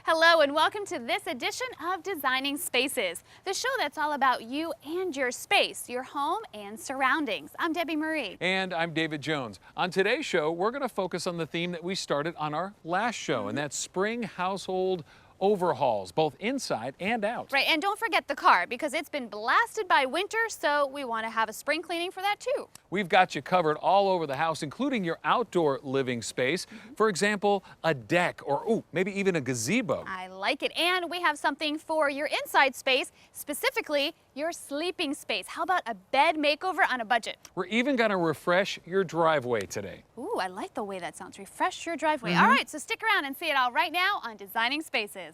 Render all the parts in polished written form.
Hello and welcome to this edition of Designing Spaces, the show that's all about you and your space, your home and surroundings. I'm Debbie Marie. And I'm David Jones. On today's show, we're going to focus on the theme that we started on our last show, and that's spring household overhauls, both inside and out. Right, and don't forget the car because it's been blasted by winter, so we want to have a spring cleaning for that too. We've got you covered all over the house, including your outdoor living space. For example, a deck or maybe even a gazebo. I like it. And we have something for your inside space, specifically your sleeping space. How about a bed makeover on a budget? We're even going to refresh your driveway today. Ooh, I like the way that sounds. Refresh your driveway. All right, so stick around and see it all right now on Designing Spaces.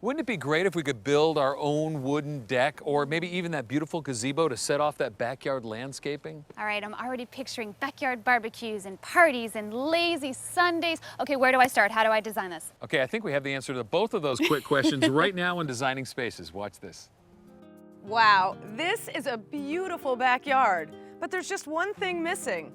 Wouldn't it be great if we could build our own wooden deck or maybe even that beautiful gazebo to set off that backyard landscaping? All right, I'm already picturing backyard barbecues and parties and lazy Sundays. Okay, where do I start? How do I design this? Okay, I think we have the answer to both of those quick questions right now in Designing Spaces. Watch this. Wow, this is a beautiful backyard, but there's just one thing missing: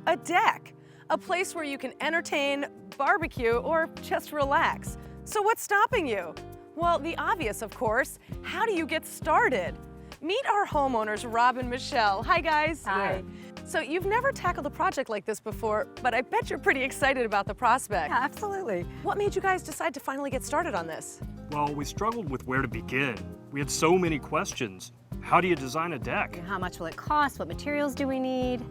a deck, a place where you can entertain, barbecue, or just relax. So what's stopping you? Well, the obvious, of course. How do you get started? Meet our homeowners, Rob and Michelle. Hi, guys. Hi. So you've never tackled a project like this before, but I bet you're pretty excited about the prospect. Yeah, absolutely. What made you guys decide to finally get started on this? Well, we struggled with where to begin. We had so many questions. How do you design a deck? How much will it cost? What materials do we need?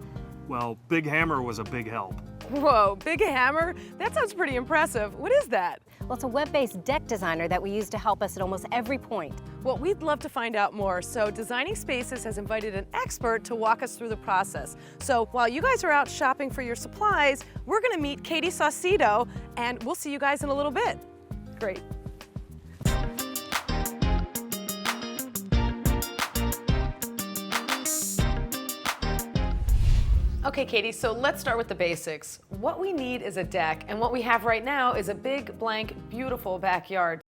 Well, Big Hammer was a big help. Whoa, Big Hammer? That sounds pretty impressive. What is that? Well, it's a web-based deck designer that we use to help us at almost every point. Well, we'd love to find out more, so Designing Spaces has invited an expert to walk us through the process. So while you guys are out shopping for your supplies, we're gonna meet Katie Saucedo, and we'll see you guys in a little bit. Great. Okay, Katie, so let's start with the basics. What we need is a deck, and what we have right now is a big, blank, beautiful backyard.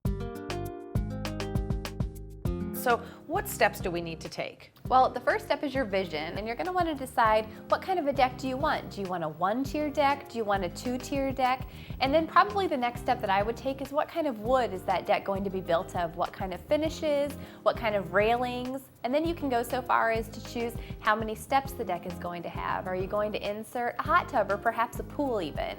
So what steps do we need to take? Well, the first step is your vision, and you're going to want to decide what kind of a deck do you want. Do you want a one-tier deck? Do you want a two-tier deck? And then probably the next step that I would take is what kind of wood is that deck going to be built of? What kind of finishes? What kind of railings? And then you can go so far as to choose how many steps the deck is going to have. Are you going to insert a hot tub or perhaps a pool even?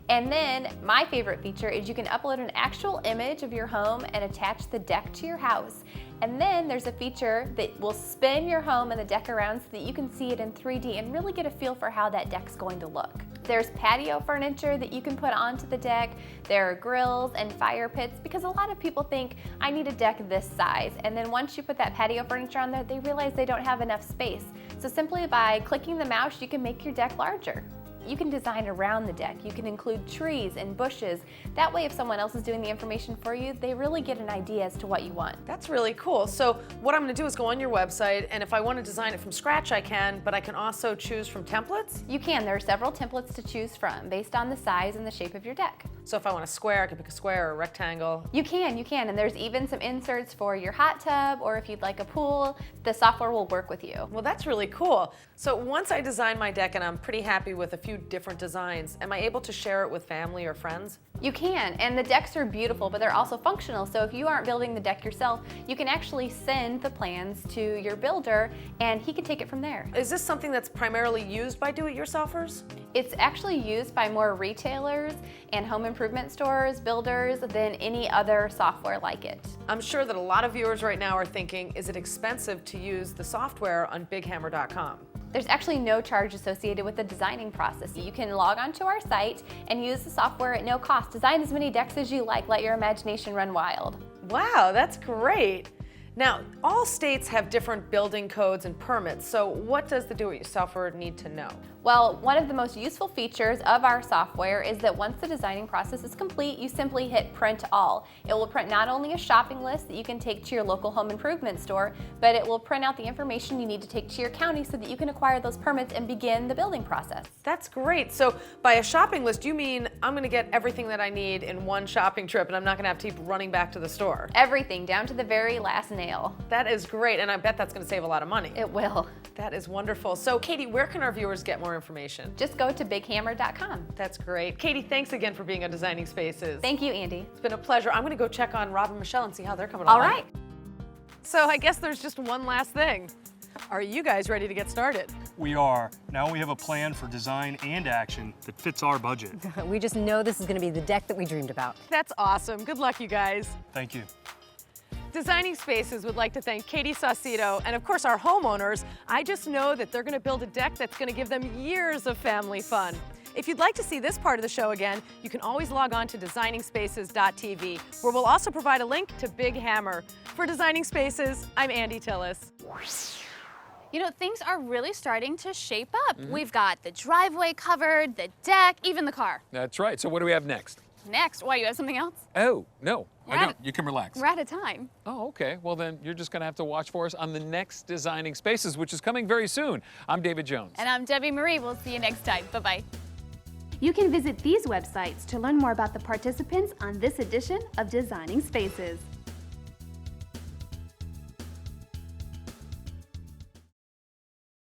And then my favorite feature is you can upload an actual image of your home and attach the deck to your house. And then there's a feature that will spin your home and the deck around so that you can see it in 3D and really get a feel for how that deck's going to look. There's patio furniture that you can put onto the deck. There are grills and fire pits because a lot of people think, I need a deck this size. And then once you put that patio furniture on there, they realize they don't have enough space. So simply by clicking the mouse, you can make your deck larger. You can design around the deck. You can include trees and bushes. That way, if someone else is doing the information for you, they really get an idea as to what you want. That's really cool. So what I'm gonna do is go on your website, and if I want to design it from scratch, I can, but I can also choose from templates? You can. There are several templates to choose from based on the size and the shape of your deck. So if I want a square, I can pick a square or a rectangle. You can, and there's even some inserts for your hot tub, or if you'd like a pool, the software will work with you. Well, that's really cool. So once I design my deck and I'm pretty happy with a few different designs, am I able to share it with family or friends? You can, and the decks are beautiful, but they're also functional. So if you aren't building the deck yourself, you can actually send the plans to your builder and he can take it from there. Is this something that's primarily used by do-it-yourselfers? It's actually used by more retailers and home improvement stores, builders, than any other software like it. I'm sure that a lot of viewers right now are thinking, is it expensive to use the software on BigHammer.com? There's actually no charge associated with the designing process. You can log onto our site and use the software at no cost. Design as many decks as you like. Let your imagination run wild. Wow, that's great. Now, all states have different building codes and permits, so what does the do-it-yourselfer need to know? Well, one of the most useful features of our software is that once the designing process is complete, you simply hit print all. It will print not only a shopping list that you can take to your local home improvement store, but it will print out the information you need to take to your county so that you can acquire those permits and begin the building process. That's great. So by a shopping list, you mean I'm going to get everything that I need in one shopping trip and I'm not going to have to keep running back to the store? Everything, down to the very last nail. That is great, and I bet that's going to save a lot of money. It will. That is wonderful. So Katie, where can our viewers get more information? Just go to bighammer.com. That's great. Katie, thanks again for being on Designing Spaces. Thank you, Andy. It's been a pleasure. I'm going to go check on Rob and Michelle and see how they're coming along. All right. So I guess there's just one last thing. Are you guys ready to get started? We are. Now we have a plan for design and action that fits our budget. We just know this is going to be the deck that we dreamed about. That's awesome. Good luck, you guys. Thank you. Designing Spaces would like to thank Katie Saucedo and, of course, our homeowners. I just know that they're going to build a deck that's going to give them years of family fun. If you'd like to see this part of the show again, you can always log on to designingspaces.tv, where we'll also provide a link to Big Hammer. For Designing Spaces, I'm Andy Tillis. You know, things are really starting to shape up. We've got the driveway covered, the deck, even the car. That's right. So what do we have next? Next, why, you have something else? Oh, no, I Right. don't. You can relax. We're out of time. Oh, okay. Well, then you're just going to have to watch for us on the next Designing Spaces, which is coming very soon. I'm David Jones. And I'm Debbie Marie. We'll see you next time. Bye-bye. You can visit these websites to learn more about the participants on this edition of Designing Spaces.